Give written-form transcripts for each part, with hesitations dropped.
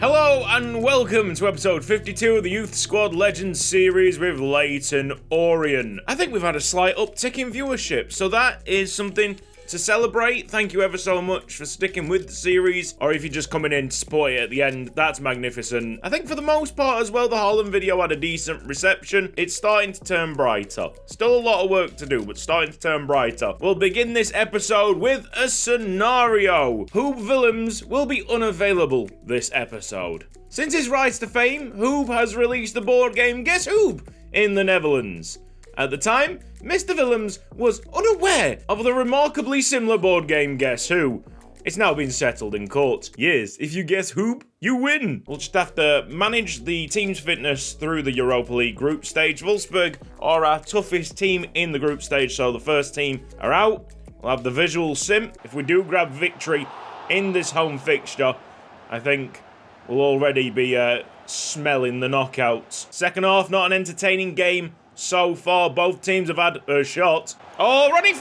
Hello and welcome to episode 52 of the Youth Squad Legends series with Leyton Orient. I think we've had a slight uptick in viewership, so that is something to celebrate. Thank you ever so much for sticking with the series, or if you're just coming in to support it at the end, that's magnificent. I think for the most part as well, the Holland video had a decent reception. It's starting to turn brighter. Still a lot of work to do, but starting to turn brighter. We'll begin this episode with a scenario. Hoob Willems will be unavailable this episode. Since his rise to fame, Hoob has released the board game Guess Hoob in the Netherlands. At the time, Mr. Willems was unaware of the remarkably similar board game Guess Who. It's now been settled in court. Yes, if you guess Hoob, you win. We'll just have to manage the team's fitness through the Europa League group stage. Wolfsburg are our toughest team in the group stage, so the first team are out. We'll have the visual sim. If we do grab victory in this home fixture, I think we'll already be smelling the knockouts. Second half, not an entertaining game so far. Both teams have had a shot. Oh, running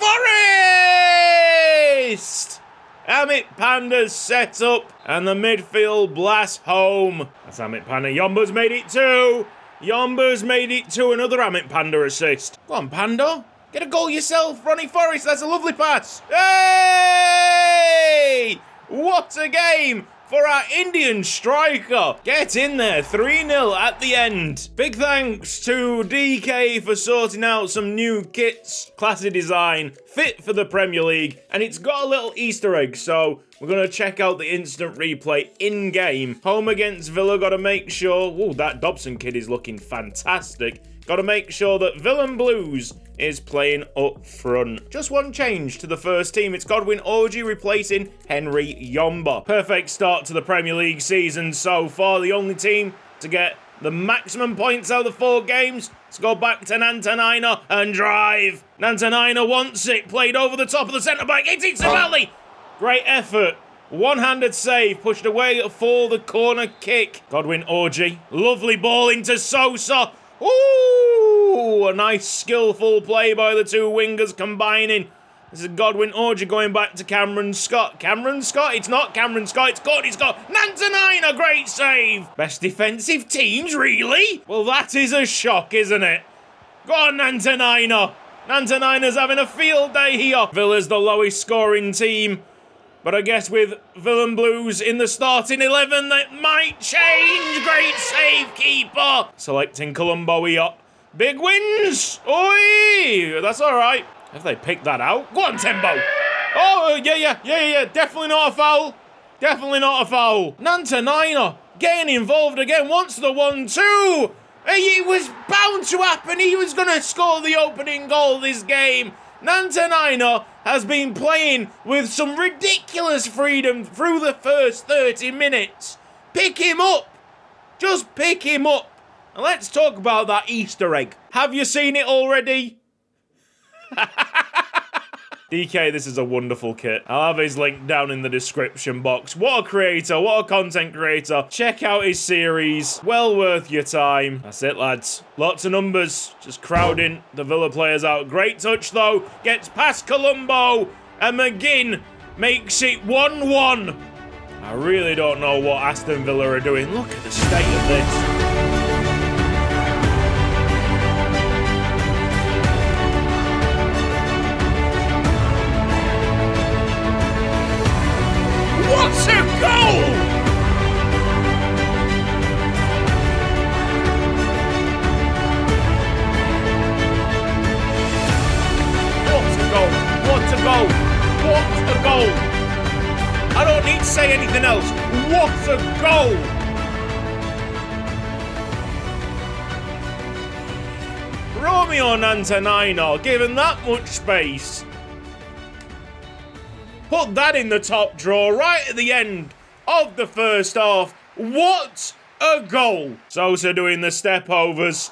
Forest! Amit Panda's set up, and the midfield blast home. That's Amit Panda. Yomba's made it two. Yomba's made it two. Another Amit Panda assist. Go on, Panda. Get a goal yourself. Ronnie Forrest, that's a lovely pass. Hey! What a game for our Indian striker. Get in there, 3-0 at the end. Big thanks to DK for sorting out some new kits, classy design, fit for the Premier League, and it's got a little Easter egg, so we're going to check out the instant replay in-game. Home against Villa, got to make sure, oh, that Dobson kid is looking fantastic. Got to make sure that Villain Blues is playing up front. Just one change to the first team. It's Godwin Orji replacing Henry Yomba. Perfect start to the Premier League season so far. The only team to get the maximum points out of the 4 games. Let's go back to NANTENAINA and drive. NANTENAINA wants it. Played over the top of the centre-back. It's Isabelli. Great effort. One-handed save, pushed away for the corner kick. Godwin Orji. Lovely ball into Sosa. Ooh, a nice skillful play by the two wingers combining. This is Godwin Orji going back to Cameron Scott. Cameron Scott? It's not Cameron Scott, it's Gordy Scott. NANTENAINA, great save. Best defensive teams, really? Well, that is a shock, isn't it? Go on, NANTENAINA. NANTENAINA's having a field day here. Villa's the lowest scoring team. But I guess with Villain Blues in the starting 11, that might change. Great save, keeper. Selecting Colombo here. Big wins. Oi! That's all right. Have they picked that out? Go on, Tembo. Oh, yeah. Definitely not a foul. Definitely not a foul. NANTENAINA getting involved again. Wants the 1-2. It was bound to happen. He was going to score the opening goal this game. NANTENAINA has been playing with some ridiculous freedom through the first 30 minutes. Pick him up. Just pick him up. And let's talk about that Easter egg. Have you seen it already? DK, this is a wonderful kit. I'll have his link down in the description box. What a creator, what a content creator. Check out his series. Well worth your time. That's it, lads. Lots of numbers. Just crowding the Villa players out. Great touch, though. Gets past Colombo. And McGinn makes it 1-1. I really don't know what Aston Villa are doing. Look at the state of this. What a goal! What a goal! What a goal! What a goal! I don't need to say anything else. What a goal! Romeo NANTENAINA given that much space. Put that in the top drawer right at the end of the first half. What a goal. Sosa doing the step overs.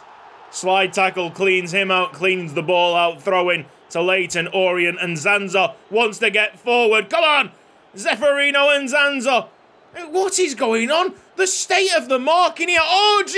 Slide tackle cleans him out, cleans the ball out, throwing to Leyton Orient, and Zanza wants to get forward. Come on, Zeferino and Zanza. What is going on? The state of the marking here. OG!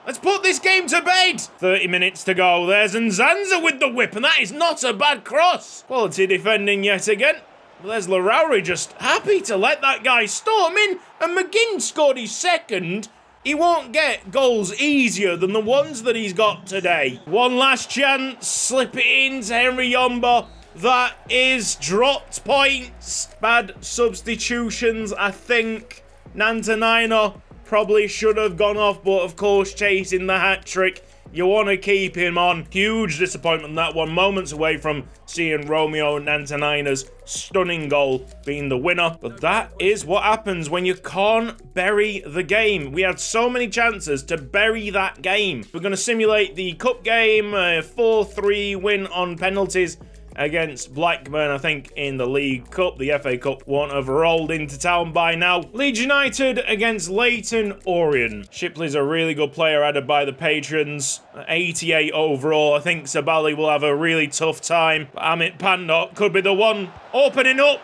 Let's put this game to bed. 30 minutes to go. There's Nzanza with the whip, and that is not a bad cross. Quality defending yet again. There's Lowry just happy to let that guy storm in, and McGinn scored his second. He won't get goals easier than the ones that he's got today. One last chance, slip it into Henry Yomba. That is dropped points. Bad substitutions, I think. NANTENAINA probably should have gone off, but of course chasing the hat-trick. You want to keep him on. Huge disappointment that one. Moments away from seeing Romeo NANTENAINA's stunning goal being the winner. But that is what happens when you can't bury the game. We had so many chances to bury that game. We're going to simulate the cup game. 4-3 win on penalties against Blackburn, I think, in the League Cup. The FA Cup won't have rolled into town by now. Leeds United against Leyton Orient. Shipley's a really good player added by the patrons. 88 overall. I think Sabali will have a really tough time. But Amit Pandok could be the one opening up.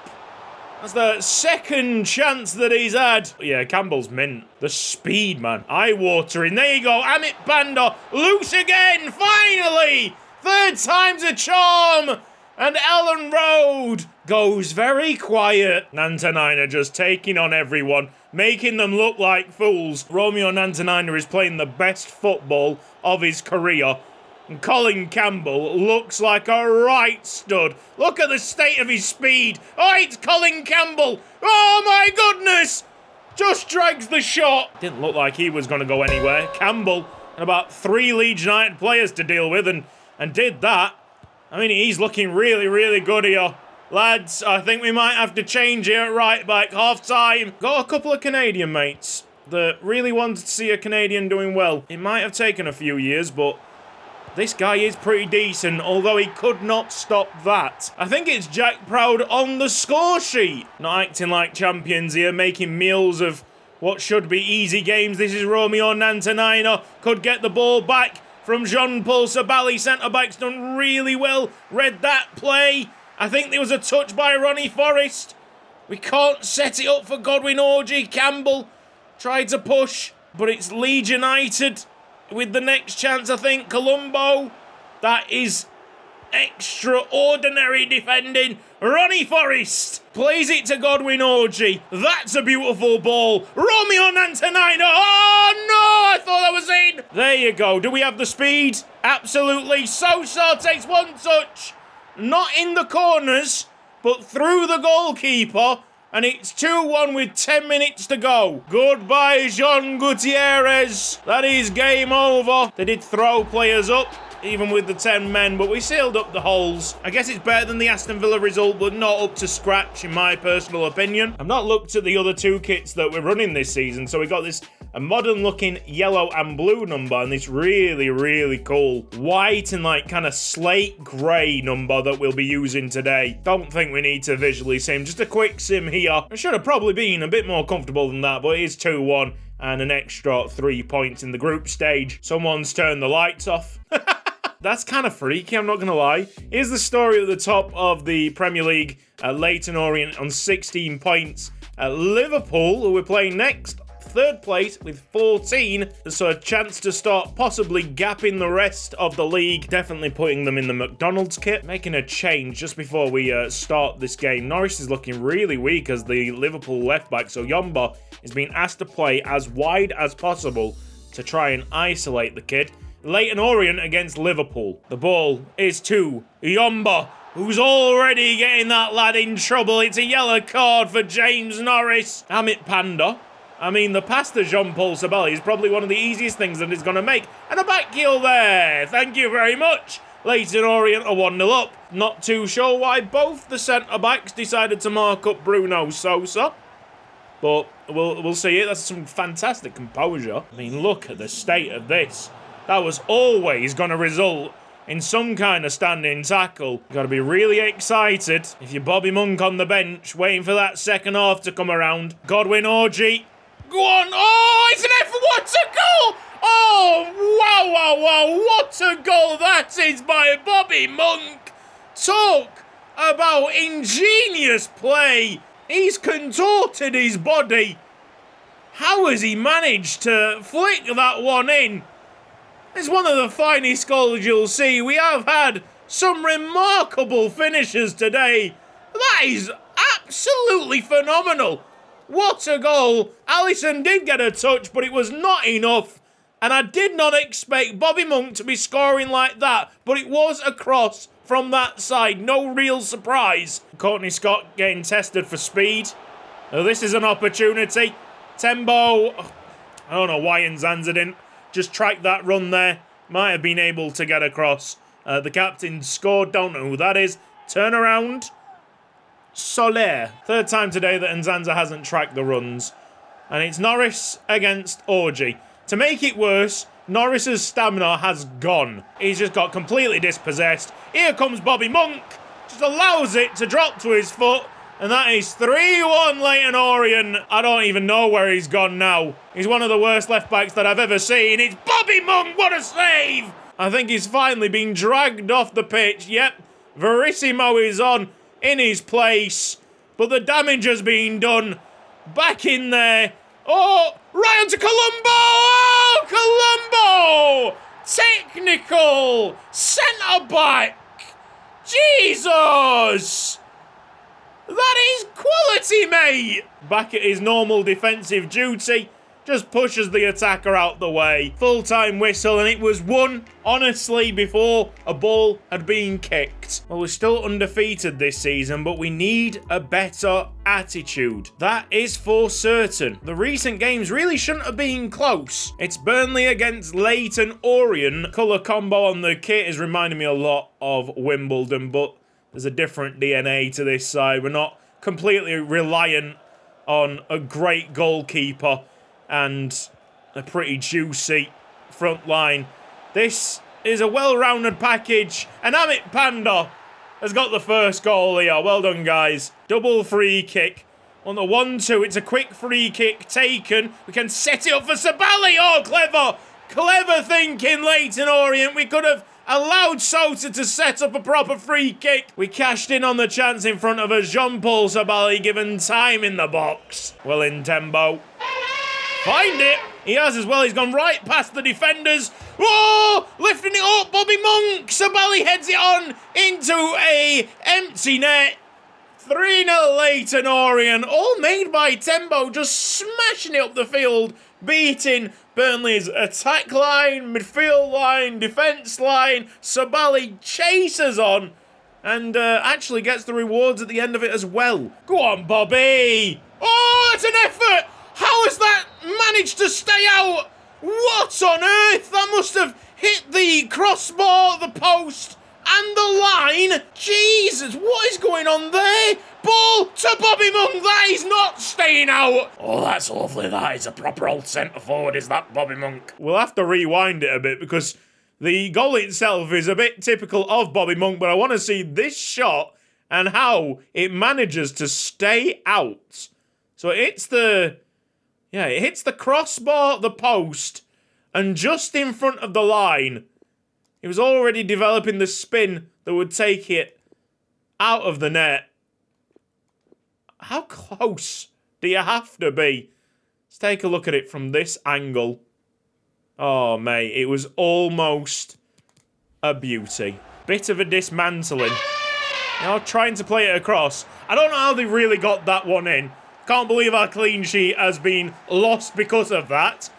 That's the second chance that he's had. Yeah, Campbell's mint. The speed, man. Eye-watering. There you go. Amit Pandok loose again. Finally! Third time's a charm. And Ellen Road goes very quiet. NANTENAINA just taking on everyone, making them look like fools. Romeo NANTENAINA is playing the best football of his career. And Colin Campbell looks like a right stud. Look at the state of his speed. Oh, it's Colin Campbell. Oh, my goodness. Just drags the shot. Didn't look like he was going to go anywhere. Campbell and about 3 Leeds United players to deal with and did that. I mean, he's looking really, really good here. Lads, I think we might have to change here at right back. Half time. Got a couple of Canadian mates that really wanted to see a Canadian doing well. It might have taken a few years, but this guy is pretty decent, although he could not stop that. I think it's Jack Proud on the score sheet. Not acting like champions here, making meals of what should be easy games. This is Romeo NANTENAINA. Could get the ball back from Jean-Paul Sabali. Centre-back's done really well. Read that play. I think there was a touch by Ronnie Forrest. We can't set it up for Godwin Orji. Campbell tried to push, but it's Leeds United with the next chance, I think. Colombo. That is extraordinary defending. Ronnie Forrest plays it to Godwin Orji. That's a beautiful ball. Romeo NANTENAINA. Oh, no! I thought that was in. There you go. Do we have the speed? Absolutely. Sosa takes one touch. Not in the corners, but through the goalkeeper. And it's 2-1 with 10 minutes to go. Goodbye, Jean Gutierrez. That is game over. They did throw players up, even with the 10 men, but we sealed up the holes. I guess it's better than the Aston Villa result, but not up to scratch, in my personal opinion. I've not looked at the other 2 kits that we're running this season, so we got this a modern-looking yellow and blue number, and this really, really cool white and like kind of slate grey number that we'll be using today. Don't think we need to visually sim, just a quick sim here. I should have probably been a bit more comfortable than that, but it is 2-1 and an extra 3 points in the group stage. Someone's turned the lights off. That's kind of freaky, I'm not going to lie. Here's the story at the top of the Premier League. Leyton Orient on 16 points. Liverpool, who we're playing next, 3rd place with 14. So a chance to start possibly gapping the rest of the league. Definitely putting them in the McDonald's kit. Making a change just before we start this game. Norris is looking really weak as the Liverpool left back. So Yomba is being asked to play as wide as possible to try and isolate the kid. Leyton Orient against Liverpool. The ball is to Yomba, who's already getting that lad in trouble. It's a yellow card for James Norris. Amit Pandok. I mean, the pass to Jean-Paul Sabali is probably one of the easiest things that he's going to make. And a back heel there. Thank you very much. Leyton Orient are 1-0 up. Not too sure why both the centre-backs decided to mark up Bruno Sosa. But we'll see it. That's some fantastic composure. I mean, look at the state of this. That was always going to result in some kind of standing tackle. You've got to be really excited if you're Bobby Monk on the bench, waiting for that second half to come around. Godwin Orji. Go on. Oh, it's an F. What a goal! Oh, wow. What a goal that is by Bobby Monk. Talk about ingenious play. He's contorted his body. How has he managed to flick that one in? It's one of the finest goals you'll see. We have had some remarkable finishes today. That is absolutely phenomenal. What a goal. Alisson did get a touch, but it was not enough. And I did not expect Bobby Monk to be scoring like that, but it was a cross from that side. No real surprise. Courtney Scott getting tested for speed. Now this is an opportunity. Tembo, I don't know why Nzanza didn't just track that run there. Might have been able to get across. The captain scored, don't know who that is. Turn around. Soler. Third time today that Nzanza hasn't tracked the runs. And it's Norris against Orji. To make it worse, Norris's stamina has gone. He's just got completely dispossessed. Here comes Bobby Monk. Just allows it to drop to his foot. And that is 3-1 Leyton Orient. I don't even know where he's gone now. He's one of the worst left backs that I've ever seen. It's Bobby Monk. What a save. I think he's finally been dragged off the pitch. Yep. Verissimo is on in his place. But the damage has been done. Back in there. Oh, right onto Colombo! Oh, Colombo! Technical! Centre-back! Jesus! That is quality, mate! Back at his normal defensive duty. Just pushes the attacker out the way. Full-time whistle, and it was won, honestly, before a ball had been kicked. Well, we're still undefeated this season, but we need a better attitude. That is for certain. The recent games really shouldn't have been close. It's Burnley against Leyton Orient. Colour combo on the kit is reminding me a lot of Wimbledon, but there's a different DNA to this side. We're not completely reliant on a great goalkeeper and a pretty juicy front line. This is a well-rounded package, and Amit Panda has got the first goal here. Well done, guys. Double free kick. On the 1-2, it's a quick free kick taken. We can set it up for Sabali. Oh, clever. Clever thinking, Leyton Orient. We could have allowed Sota to set up a proper free kick. We cashed in on the chance in front of us. Jean-Paul Sabali given time in the box. Well in, Tembo. Find it. He has as well. He's gone right past the defenders. Whoa! Lifting it up. Bobby Monk. Sabali heads it on into a empty net. 3-0 Leyton Orient. All made by Tembo. Just smashing it up the field. Beating Burnley's attack line, midfield line, defence line. Sabali chases on. And actually gets the rewards at the end of it as well. Go on, Bobby. Oh, it's an effort. How has that managed to stay out? What on earth? That must have hit the crossbar, the post, and the line. Jesus, what is going on there? Ball to Bobby Monk. That is not staying out. Oh, that's lovely. That is a proper old centre forward, is that, Bobby Monk? We'll have to rewind it a bit because the goal itself is a bit typical of Bobby Monk, but I want to see this shot and how it manages to stay out. So it's the... Yeah, it hits the crossbar, the post, and just in front of the line, it was already developing the spin that would take it out of the net. How close do you have to be? Let's take a look at it from this angle. Oh, mate, it was almost a beauty. Bit of a dismantling. Now trying to play it across. I don't know how they really got that one in. Can't believe our clean sheet has been lost because of that.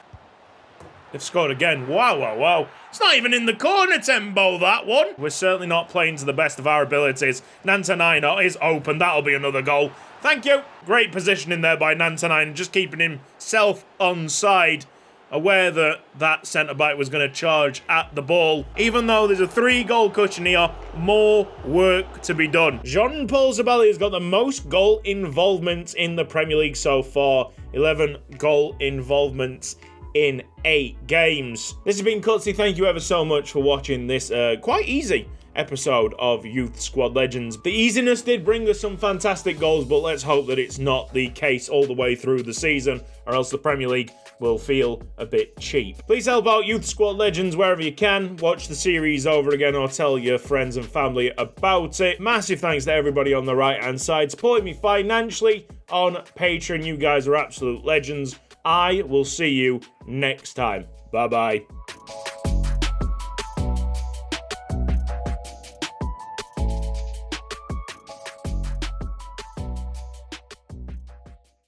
They've scored again. Wow, wow, wow. It's not even in the corner, Tembo, that one. We're certainly not playing to the best of our abilities. NANTENAINA is open. That'll be another goal. Thank you. Great positioning there by NANTENAINA, just keeping himself onside, aware that that centre-back was going to charge at the ball. Even though there's a 3-goal cushion here, more work to be done. Jean-Paul Sabali has got the most goal involvements in the Premier League so far. 11 goal involvements in 8 games. This has been Cutsy. Thank you ever so much for watching this quite easy episode of Youth Squad Legends. The easiness did bring us some fantastic goals, but let's hope that it's not the case all the way through the season, or else the Premier League will feel a bit cheap. Please help out Youth Squad Legends wherever you can. Watch the series over again or tell your friends and family about it. Massive thanks to everybody on the right-hand side supporting me financially on Patreon. You guys are absolute legends. I will see you next time. Bye-bye.